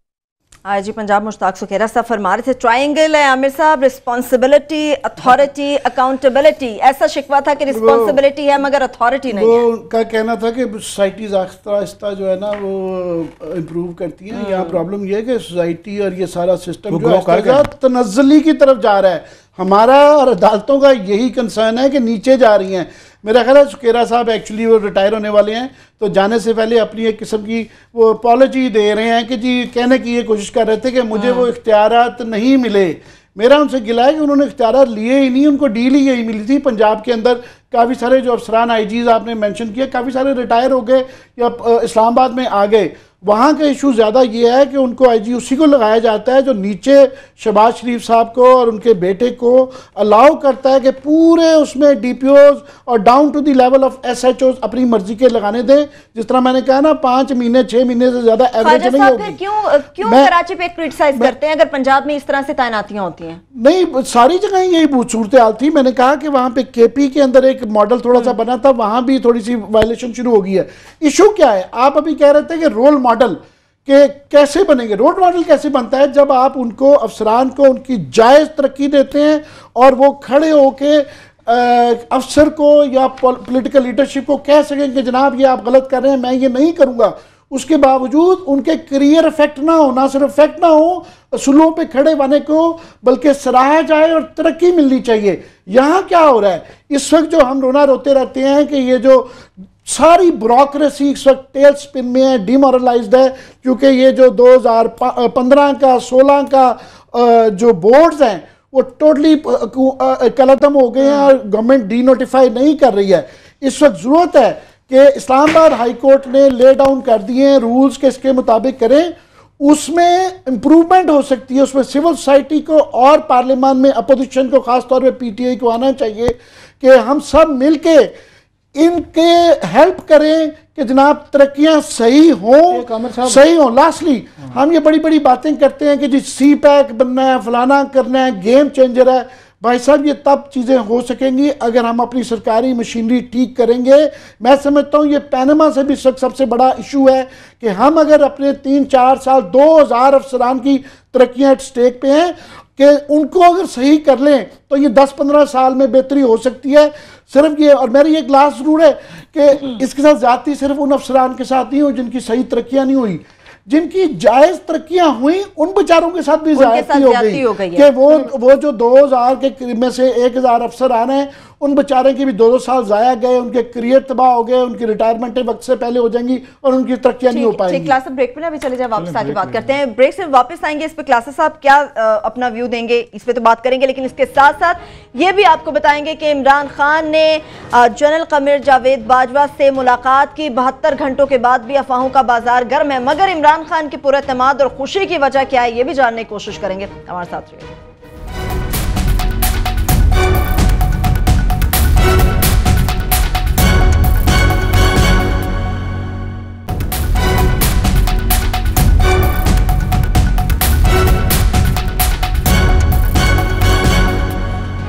आईजी पंजाब मुश्ताक सुकैरा साहब फरमा रहे थे ट्रायंगल है आमिर साहब, रिस्पॉन्सिबिलिटी, अथॉरिटी, अकाउंटेबिलिटी। ऐसा शिकवा था कि रिस्पॉन्सिबिलिटी है मगर अथॉरिटी नहीं है। उनका कहना था कि सोसाइटीज आहिस्ता आहिस्ता जो है ना वो इम्प्रूव करती हैं। यहाँ प्रॉब्लम ये है कि सोसाइटी और ये सारा सिस्टम जो है तनज़्ज़ुली की तरफ जा रहा है। हमारा और अदालतों का यही कंसर्न है कि नीचे जा रही हैं। मेरा ख्याल है सुकैरा साहब एक्चुअली वो रिटायर होने वाले हैं, तो जाने से पहले अपनी एक किस्म की वो अपॉलॉजी दे रहे हैं कि जी कहने की ये कोशिश कर रहे थे कि मुझे वो इख्तियारात नहीं मिले। मेरा उनसे गिला है कि उन्होंने इख्तियारात लिए ही नहीं, उनको डील ही यही मिली थी। पंजाब के अंदर काफ़ी सारे जो अफसरान आईजीज आपने मेंशन किया, काफ़ी सारे रिटायर हो गए या इस्लामाबाद में आ गए। वहाँ का इशू ज़्यादा ये है कि उनको आईजी उसी को लगाया जाता है जो नीचे शहबाज शरीफ साहब को और उनके बेटे को अलाउ करता है कि पूरे उसमें डीपीओज और down to the level of SHO अपनी मर्जी के लगाने दें। जिस तरह मैंने कहा ना 5 महीने 6 महीने से ज़्यादा एवरेज नहीं होगी। क्यों कराची पे क्रिटिसाइज करते हैं अगर पंजाब में इस तरह से तैनातियां होती हैं? नहीं, सारी जगह यही सूरत हाल थी। मैंने कहा कि वहाँ पे केपी के अंदर एक मॉडल थोड़ा सा बना था, वहाँ भी थोड़ी सी वायलेशन शुरू हो गई है। इशू क्या है, आप अभी कह रहे थे कि रोल मॉडल के कैसे बनेंगे। रोल मॉडल कैसे बनता है जब आप उनको अफसरान को उनकी जायज़ तरक्की देते हैं और वो खड़े होके अफसर को या पॉलिटिकल लीडरशिप को कह सकें कि जनाब ये आप गलत कर रहे हैं, मैं ये नहीं करूँगा। उसके बावजूद उनके करियर इफेक्ट ना हो, ना सिर्फ इफेक्ट ना हो, असूलों पे खड़े बने को बल्कि सराहा जाए और तरक्की मिलनी चाहिए। यहाँ क्या हो रहा है इस वक्त, जो हम रोना रोते रहते हैं कि ये जो सारी ब्यूरोक्रेसी इस वक्त टेल स्पिन में है, डिमोरलाइज्ड है, क्योंकि ये जो 2015 का 16 का जो बोर्ड्स हैं वो टोटली कलदम हो गए हैं और गवर्नमेंट डी नोटिफाई नहीं कर रही है। इस वक्त ज़रूरत है कि इस्लामाबाद हाई कोर्ट ने ले डाउन कर दिए हैं रूल्स के, इसके मुताबिक करें, उसमें इंप्रूवमेंट हो सकती है। उसमें सिविल सोसाइटी को और पार्लियामान में अपोजिशन को, खासतौर पे पीटीआई को आना चाहिए कि हम सब मिलके इनके हेल्प करें कि जनाब तरक्कियां सही हों। लास्टली हम ये बड़ी बड़ी बातें करते हैं कि जी सी पैक बनना है, फलाना करना है, गेम चेंजर है। भाई साहब ये तब चीज़ें हो सकेंगी अगर हम अपनी सरकारी मशीनरी ठीक करेंगे। मैं समझता हूँ ये पैनमा से भी सबसे बड़ा इशू है कि हम अगर अपने 3-4 साल 2000 अफसरान की तरक्कियाँ एट स्टेक पे हैं कि उनको अगर सही कर लें तो ये 10-15 साल में बेहतरी हो सकती है। सिर्फ ये, और मेरी एक लास्ट जरूर है कि इसके साथ जाती सिर्फ उन अफसरान के साथ नहीं हो जिनकी सही तरक्कियाँ नहीं हुई, जिनकी जायज तरक्कियां हुई उन बेचारों के साथ भी ज्यादती हो गई कि वो जो 2000 के में से 1000 अफसर आ रहे हैं उन बेचारे के भी 2-2 साल जाया गए, उनके करियर तबाह हो गए, उनकी रिटायरमेंट वक्त से पहले हो जाएंगी और उनकी तरक्कियां नहीं हो पाएंगी। क्लास ब्रेक पे ना अभी चले जाए, वापस आके बात करते हैं। ब्रेक से वापस आएंगे, इस पे क्लासेस साहब क्या अपना व्यू देंगे इस पे तो बात करेंगे, लेकिन इसके साथ साथ ये भी आपको बताएंगे कि इमरान खान ने जनरल कमर जावेद बाजवा से मुलाकात की। 72 घंटों के बाद भी अफवाहों का बाजार गर्म है, मगर इमरान खान की पुरएतमाद और खुशी की वजह क्या है ये भी जानने की कोशिश करेंगे। हमारे साथ रहिए।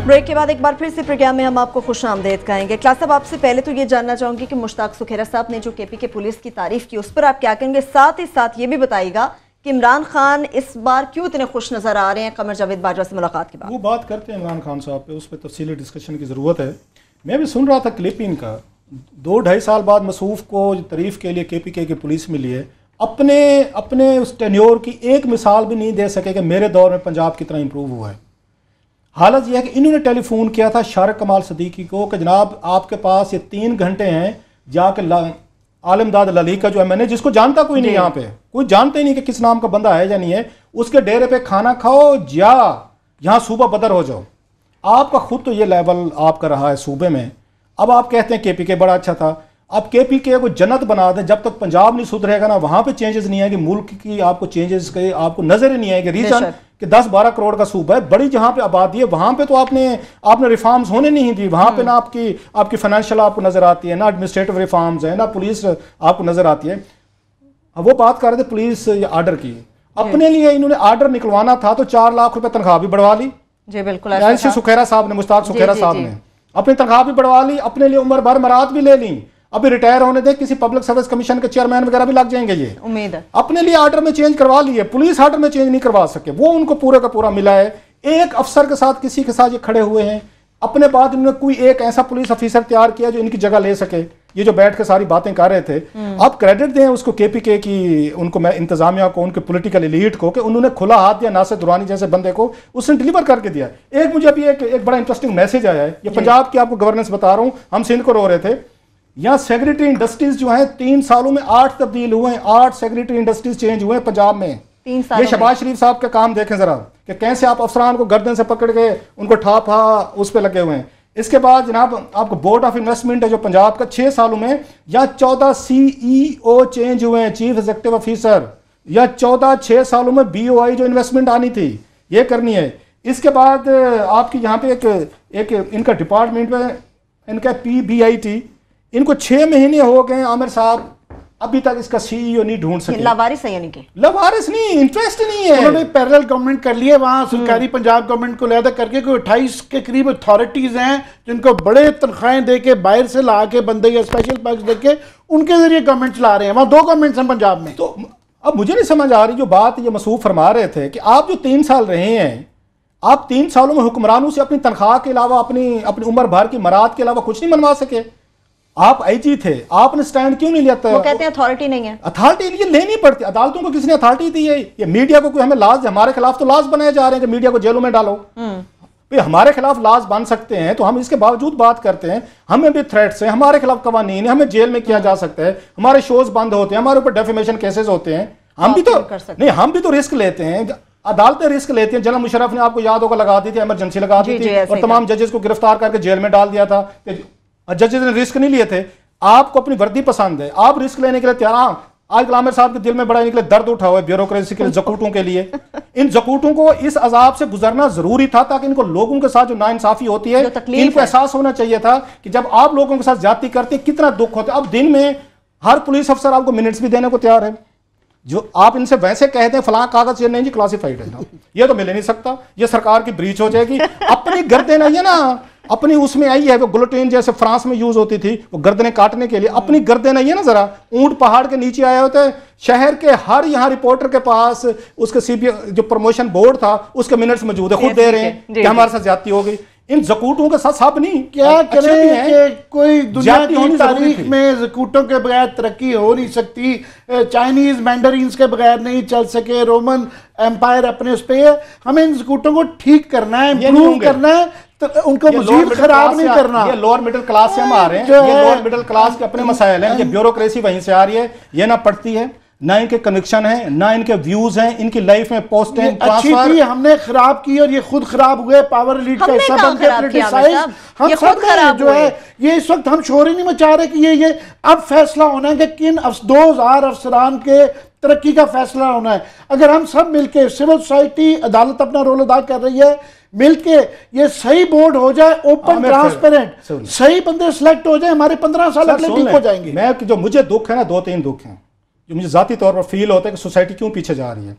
ब्रेक के बाद एक बार फिर से प्रोग्राम में हम आपको खुश आमदेद कहेंगे। क्लास साहब आपसे पहले तो ये जानना चाहूंगी कि मुश्ताक सुखेरा साहब ने जो केपी के पुलिस की तारीफ की उस पर आप क्या कहेंगे, साथ ही साथ ये भी बताइएगा कि इमरान खान इस बार क्यों इतने खुश नजर आ रहे हैं कमर जावेद बाजवा से मुलाकात के बाद। वो बात करते हैं इमरान खान साहब पे, उस पर तफसीली डिस्कशन की ज़रूरत है। मैं भी सुन रहा था क्लिपिंग का, 2-2.5 साल बाद मसूफ को तारीफ के लिए KPK की पुलिस मिली है, अपने उस टेन्योर की एक मिसाल भी नहीं दे सके कि मेरे दौर में पंजाब कितना इंप्रूव हुआ है। हालत यह है कि इन्होंने टेलीफोन किया था शारिक कमाल सदीकी को कि जनाब आपके पास ये 3 घंटे हैं, जाके आलमदाद लली का जो MNA जिसको जानता कोई नहीं, यहाँ पे कोई जानते नहीं कि किस नाम का बंदा है या नहीं है, उसके डेरे पे खाना खाओ या यहाँ सूबा बदर हो जाओ। आपका खुद तो ये लेवल आपका रहा है सूबे में। अब आप कहते हैं KPK बड़ा अच्छा था, अब KPK को जन्नत बना दें। जब तक पंजाब नहीं सुधरेगा ना, वहां पे चेंजेस नहीं आएगी, मुल्क की आपको चेंजेस के आपको नजर ही नहीं आएगी। रीजन कि 10-12 करोड़ का सूबा है, बड़ी जहां पे आबादी है वहां पे तो आपने रिफॉर्म्स होने नहीं दी। वहां पे ना आपकी फाइनेंशियल आपको नजर आती है, ना एडमिनिस्ट्रेटिव रिफॉर्म्स है, ना पुलिस आपको नजर आती है। वो बात कर रहे थे पुलिस आर्डर की, अपने लिए इन्होंने आर्डर निकलवाना था तो 4 लाख रुपए तनख्वाह भी बढ़वा ली। जी बिल्कुल, सुखेरा साहब ने, मुश्ताक सुखेरा साहब ने अपनी तनख्वाह भी बढ़वा ली, अपने लिए उम्र भर मरात भी ले ली। अभी रिटायर होने दे, किसी पब्लिक सर्विस कमीशन के चेयरमैन वगैरह भी लग जाएंगे, ये उम्मीद है। अपने लिए आर्डर में चेंज करवा लिए, पुलिस आर्डर में चेंज नहीं करवा सके, वो उनको पूरा का पूरा मिला है। एक अफसर के साथ, किसी के साथ ये खड़े हुए हैं, अपने बाद इन्होंने कोई एक ऐसा पुलिस ऑफिसर तैयार किया जो इनकी जगह ले सके। ये जो बैठ के सारी बातें कर रहे थे, अब क्रेडिट दें उसको KPK की, उनको, मैं इंतजामिया को, उनके पॉलिटिकल एलीट को, कि उन्होंने खुला हाथ दिया नासिर दुरानी जैसे बंदे को, उसने डिलीवर करके दिया। एक मुझे अभी एक बड़ा इंटरेस्टिंग मैसेज आया है, ये पंजाब की आपको गवर्नेंस बता रहा हूँ। हम सिंध को रो रहे थे, यहाँ सेक्रेटरी इंडस्ट्रीज जो है 3 सालों में 8 तब्दील हुए हैं, 8 सेक्रेटरी इंडस्ट्रीज चेंज हुए हैं पंजाब में। 3 साल ये शहबाज शरीफ साहब का काम देखें जरा कि कैसे आप अफसरान को गर्दन से पकड़ के उनको ठापा उस पर लगे हुए हैं। इसके बाद जनाब आपको बोर्ड ऑफ इन्वेस्टमेंट है जो पंजाब का, 6 सालों में या 14 CEO चेंज हुए हैं, चीफ एग्जीक्यूटिव ऑफिसर, या 6 सालों में BOI जो इन्वेस्टमेंट आनी थी ये करनी है। इसके बाद आपकी यहाँ पे एक इनका डिपार्टमेंट में इनका PBIT, इनको 6 महीने हो गए आमिर साहब, अभी तक इसका CEO नहीं ढूंढ सके। लावारिस है यानी कि लवारिस नहीं, इंटरेस्ट नहीं है। उन्होंने पैरेलल गवर्नमेंट कर लिए वहां, सरकारी पंजाब गवर्नमेंट को लिहाजा करके कोई 28 के करीब अथॉरिटीज हैं जिनको बड़े तनख्वाहें देके बाहर से ला के बंदे या स्पेशल पैक्स देके उनके जरिए गवर्नमेंट चला रहे हैं। वहां 2 गवर्नमेंट्स हैं पंजाब में। तो अब मुझे नहीं समझ आ रही जो बात ये मसूफ फरमा रहे थे कि आप जो 3 साल रहे हैं, आप 3 सालों में हुक्मरानों से अपनी तनख्वाह के अलावा अपनी उम्र भर की मराद के अलावा कुछ नहीं मनवा सके। आप IG थे, आपने स्टैंड क्यों नहीं लिया? वो कहते हैं अथॉरिटी नहीं है। अथॉरिटी ये लेनी पड़ती, अदालतों को किसने अथॉरिटी दी है? ये मीडिया को कोई हमें लाज, हमारे खिलाफ तो लाज बनाए जा रहे हैं कि मीडिया को जेलों में डालो। भाई हमारे खिलाफ लाज बन सकते हैं तो हम इसके बावजूद बात करते हैं, हमें भी थ्रेट्स हैं, हमारे खिलाफ कवानीन है, हमें जेल में किया जा सकता है, हमारे शोज बंद होते हैं, हमारे ऊपर डेफेमेशन केसेस होते हैं, हम भी तो नहीं, हम भी तो रिस्क लेते हैं, अदालतें रिस्क लेती हैं। जनरल मुशर्रफ ने आपको याद होगा लगा दी थी, इमरजेंसी लगा दी थी और तमाम जजेस को गिरफ्तार करके जेल में डाल दिया था। जजेस ने रिस्क नहीं लिए थे। आपको अपनी वर्दी पसंद है, आप रिस्क लेने के लिए तैयार। आज आमिर साहब के दिल में बड़ा निकले दर्द उठा हुआ है ब्यूरोक्रेसी के जकूटों के लिए। इन जकूटों को इस अजाब से गुजरना जरूरी था ताकि इनको लोगों के साथ जो नाइंसाफी होती है इनको एहसास होना चाहिए था कि जब आप लोगों के साथ ज्यादती करते कितना दुख होता है। अब दिन में हर पुलिस अफसर आपको मिनट्स भी देने को तैयार है। जो आप इनसे वैसे कहते हैं फलां कागज ये नहीं जी क्लासिफाइड है, ये तो मिल नहीं सकता, ये सरकार की ब्रीच हो जाएगी। अपनी गर्दन आई है ना, अपनी उसमें आई है वो गुलोटीन जैसे फ्रांस में यूज होती थी वो गर्दनें काटने के लिए, अपनी गर्दन आई है ना। जरा ऊंट पहाड़ के नीचे आए होते हैं, शहर के हर यहाँ रिपोर्टर के पास उसके CBI जो प्रमोशन बोर्ड था उसके मिनट्स मौजूद है, खुद दे रहे हैं कि हमारे साथ ज्यादती हो गई। इन जकूटों के साथ सब नहीं, क्या करें कि कोई दुनिया की तारीख में जकूटों के बगैर तरक्की हो नहीं सकती। चाइनीज मैंडरीन्स के बगैर नहीं चल सके, रोमन एम्पायर अपने उस पे है। हमें इन जकूटों को ठीक करना है, इम्प्रूव करना है, तो उनको मजीद खराब नहीं करना। ये लोअर मिडिल क्लास से हम आ रहे हैं, ये लोअर मिडिल क्लास के अपने मसाइल हैं, ये ब्यूरोक्रेसी वहीं से आ रही है, ये ना पड़ती है, ना इनके कनेक्शन है, ना इनके व्यूज हैं, इनकी लाइफ में पोस्ट अच्छी थी, हमने खराब की और ये खुद खराब हुए, पावर लीड का हिस्सा बन के क्रिटिसाइज हम सब जो है। ये इस वक्त हम शोर ही नहीं मचा रहे कि ये अब फैसला होना है कि किन 2000 अफसरान के तरक्की का फैसला होना है। अगर हम सब मिलके, सिविल सोसाइटी, अदालत अपना रोल अदा कर रही है, मिलके ये सही बोर्ड हो जाए, ओपन ट्रांसपेरेंट, सही बंदे सिलेक्ट हो जाए, हमारे 15 साल अगले ठीक हो जाएंगे। मैं जो मुझे दुख है ना, 2-3 दुख हैं जो मुझे जाती तौर पर फील होता है कि सोसाइटी क्यों पीछे जा रही है।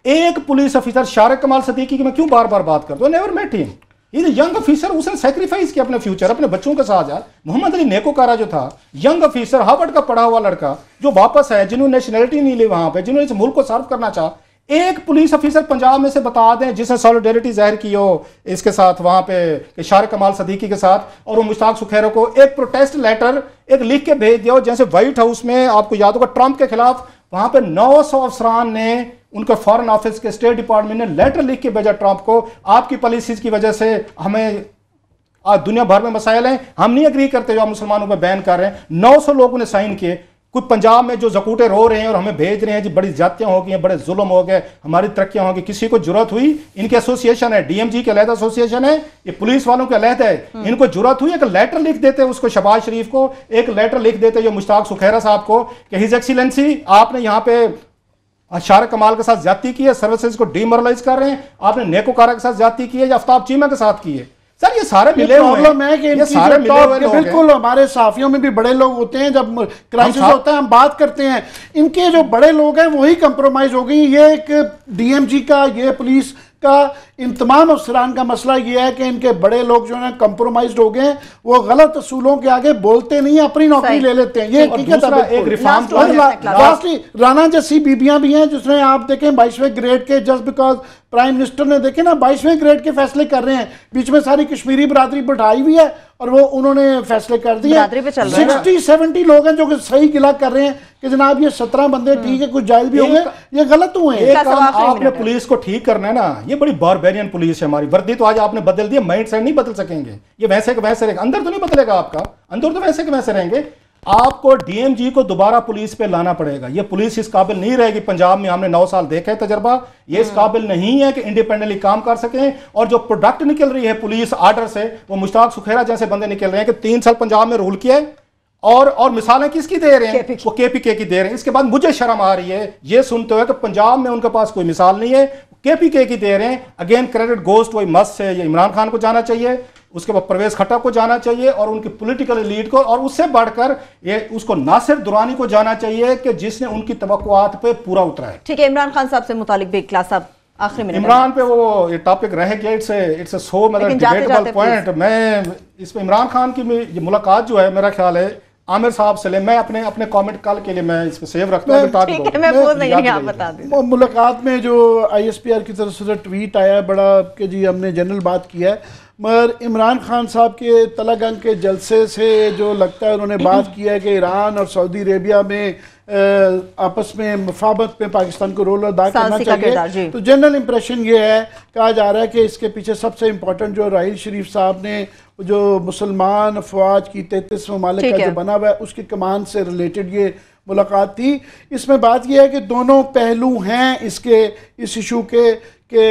एक पुलिस ऑफिसर शारिक कमाल सदीकी की मैं क्यों बार बार बात करता हूँ, नेवर मेट हिम, ये यंग ऑफिसर, उसने सैक्रिफाइस किया अपने फ्यूचर, अपने बच्चों के साथ। यार मोहम्मद अली नेकोकारा जो था, यंग ऑफिसर, हार्वर्ड का पढ़ा हुआ लड़का जो वापस है, जिन्होंने नेशनलिटी नहीं ली वहां पे, जिन्होंने इस मुल्क को सर्व करना चाहा। एक पुलिस ऑफिसर पंजाब में से बता दें जिसने सॉलिडेरिटी जाहिर की हो इसके साथ वहां पे शारिक कमाल सदीकी के साथ, और वो मुश्ताक सुखैरो को एक प्रोटेस्ट लेटर एक लिख के भेज दिया। जैसे व्हाइट हाउस में आपको याद होगा ट्रंप के खिलाफ वहां पे 900 अफसरान ने, उनके फॉरेन ऑफिस के, स्टेट डिपार्टमेंट ने लेटर लिख के भेजा ट्रंप को, आपकी पॉलिसीज की वजह से हमें आज दुनिया भर में मसाइल हैं, हम नहीं एग्री करते जो आप मुसलमानों पर बैन कर रहे हैं। 900 लोगों ने साइन किए। कुछ पंजाब में जो जकूटे रो रहे हैं और हमें भेज रहे हैं जी बड़ी ज्यादतियां हो गई, बड़े जुल्म हो गए, हमारी तरक्कियां होगी, किसी को जरूरत हुई, इनकी एसोसिएशन है, DMG के अलहदा एसोसिएशन है, ये पुलिस वालों के अलहदा है, इनको जरूरत हुई एक लेटर लिख देते उसको, शहबाज शरीफ को एक लेटर लिख देते जो मुश्ताक सुखैरा साहब को कि हिज एक्सीलेंसी आपने यहाँ पे शारिक कमाल के साथ ज्यादती की है, सर्विसेज को डीमोरलाइज कर रहे हैं, आपने नेकोकारा के साथ ज्यादती की है या आफ्ताब चीमा के साथ की है। सर ये सारे मिले हुए हैं कि ये सारे मिले हुए लोग हैं। बिल्कुल, हमारे साफियों में भी बड़े लोग होते हैं, जब क्राइसिस होता है हम बात करते हैं, इनके जो बड़े लोग हैं वही कंप्रोमाइज हो गई। ये एक DMG का, ये पुलिस का, इन तमाम अफसरान का मसला ये है कि इनके बड़े लोग जो है कंप्रोमाइज हो गए, वो गलत असूलों के आगे बोलते नहीं है, अपनी नौकरी ले लेते हैं। ये एक रिफॉर्म लास्टली राना जैसी बीबियां भी हैं जिसने आप देखें 22वें ग्रेड के, जस्ट बिकॉज प्राइम मिनिस्टर ने देखे ना 22वें ग्रेड के फैसले कर रहे हैं, बीच में सारी कश्मीरी बरादरी बैठाई हुई है और वो उन्होंने फैसले कर दिए। 60-70 लोग हैं जो कि सही गिला कर रहे हैं कि जनाब ये 17 बंदे ठीक है, कुछ जायज भी होंगे, ये गलत हुए हैं। आपने पुलिस को ठीक करना है ना, ये बड़ी बारबेरियन पुलिस है हमारी। वर्दी तो आज आपने बदल दी, माइंड सेट नहीं बदल सकेंगे, ये वैसे के वैसे रहेगा, अंदर तो नहीं बदलेगा आपका, अंदर तो वैसे के वैसे रहेंगे। आपको डीएमजी को दोबारा पुलिस पे लाना पड़ेगा। ये पुलिस इस काबिल नहीं रहेगी। पंजाब में हमने 9 साल देखा है तजर्बा, ये इस काबिल नहीं है कि इंडिपेंडेंटली काम कर सकें। और जो प्रोडक्ट निकल रही है पुलिस आर्डर से, वो मुश्ताक सुखेरा जैसे बंदे निकल रहे हैं कि 3 साल पंजाब में रूल किया है और मिसालें किसकी दे रहे हैं? वो केपीके की दे रहे हैं। इसके बाद मुझे शर्म आ रही है ये सुनते हुए कि पंजाब में उनके पास कोई मिसाल नहीं है, केपीके की दे रहे हैं। अगेन क्रेडिट गोस्ट वही मस्त है, ये इमरान खान को जाना चाहिए, उसके बाद परवेज खट्टर को जाना चाहिए और उनकी पॉलिटिकल लीड को, और उससे बढ़कर ये उसको नासिर दुरानी को जाना चाहिए कि जिसने उनकी तवक्कुआत पे पूरा उतरा है। ठीक है, इमरान खान साहब से मुतालिक भी क्लास साहब आखिरी में इमरान पे वो ये टॉपिक रह गया, इट्स ए सो मतलब डिबेटेबल पॉइंट। मैं इसमें इमरान खान की मुलाकात जो है, मेरा ख्याल है आमिर साहब से ले, मैं अपने कमेंट कल के लिए मैं इस पे सेव रखता हूं। मुलाकात में जो ISPR की तरफ से ट्वीट आया बड़ा कि जी हमने जनरल बात किया है, मगर इमरान खान साहब के तलागंग के जलसे से जो लगता है उन्होंने बात किया है कि ईरान और सऊदी अरेबिया में आपस में मुफाहमत में पाकिस्तान को रोल अदा करना चाहिए। तो जनरल इंप्रेशन ये है, कहा जा रहा है कि इसके पीछे सबसे इम्पोर्टेंट जो राहील शरीफ साहब ने जो मुसलमान अफवाज की 33 ममालिक का जो बना हुआ है उसकी कमान से रिलेटेड ये मुलाकात थी। इसमें बात यह है कि दोनों पहलू हैं इस इशू के कि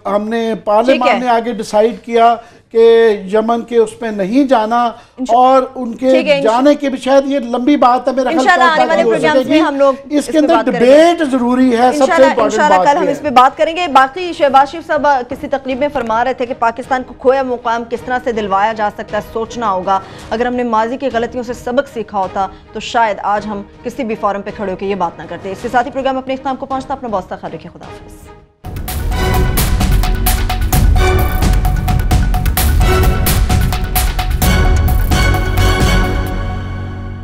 हमने पार्लियामेंट ने आगे डिसाइड किया कि यमन के उसमें नहीं जाना और उनके जाने के भी शायद ये लंबी बात है, मेरा इसके अंदर डिबेट जरूरी है। सबसे इम्पोर्टेंट बात कल हम इस पे बात करेंगे। बाकी शहबाज शरीफ साहब किसी तकरीब में फरमा रहे थे कि पाकिस्तान को खोया मुकाम किस तरह से दिलवाया जा सकता है, सोचना होगा। अगर हमने माजी की गलतियों से सबक सीखा होता तो शायद आज हम किसी भी फोरम पे खड़े होकर ये बात ना करते। इसके साथ ही प्रोग्राम अपने इख्तिताम को पहुंचता। अपना बहुत सा ख्याल रखिए। खुदा हाफिज़।